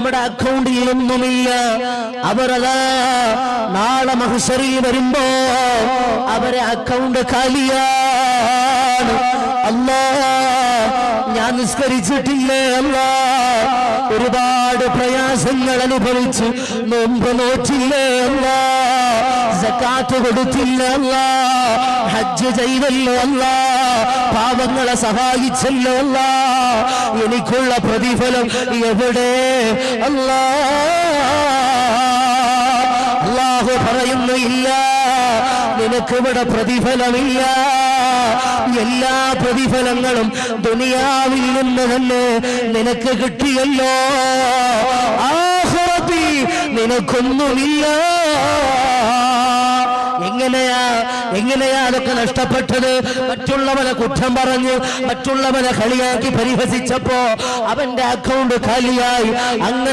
നമ്മുടെ അക്കൗണ്ടിൽ ഒന്നുമില്ല. അവരതാ നാളെ മഹ്ശറിൽ വരുമ്പോ അവരെ അക്കൗണ്ട് കാലിയാണ്. അല്ലാ, ഞാൻ നിസ്കരിച്ചിട്ടില്ലേ അല്ലാ, ഒരുപാട് പ്രയാസങ്ങൾ അനുഭവിച്ച് നോമ്പ് നോറ്റില്ലേ അല്ലാ, സകാത്ത് കൊടുത്തില്ല അല്ലാ, ഹജ്ജ് ചെയ്തല്ലോ അല്ലാ, പാവങ്ങളെ സഹായിച്ചല്ലോ അല്ലാ, എനിക്കുള്ള പ്രതിഫലം എവിടെ അല്ലാ? അല്ലാഹു പറയുന്നു, ഇല്ല, നിനക്കിവിടെ പ്രതിഫലമില്ല. എല്ലാ പ്രതിഫലങ്ങളും ദുനിയാവിൽ നിന്ന് തന്നെ നിനക്ക് കിട്ടിയല്ലോ, ആഖിറത്തിൽ നിനക്കൊന്നുമില്ല. എങ്ങനെയാ അതൊക്കെ നഷ്ടപ്പെട്ടത്? മറ്റുള്ളവനെ കുറ്റം പറഞ്ഞ്, മറ്റുള്ളവനെ കളിയാക്കി പരിഹസിച്ചപ്പോ അവന്റെ അക്കൗണ്ട് ഖാലിയായി. അങ്ങനെ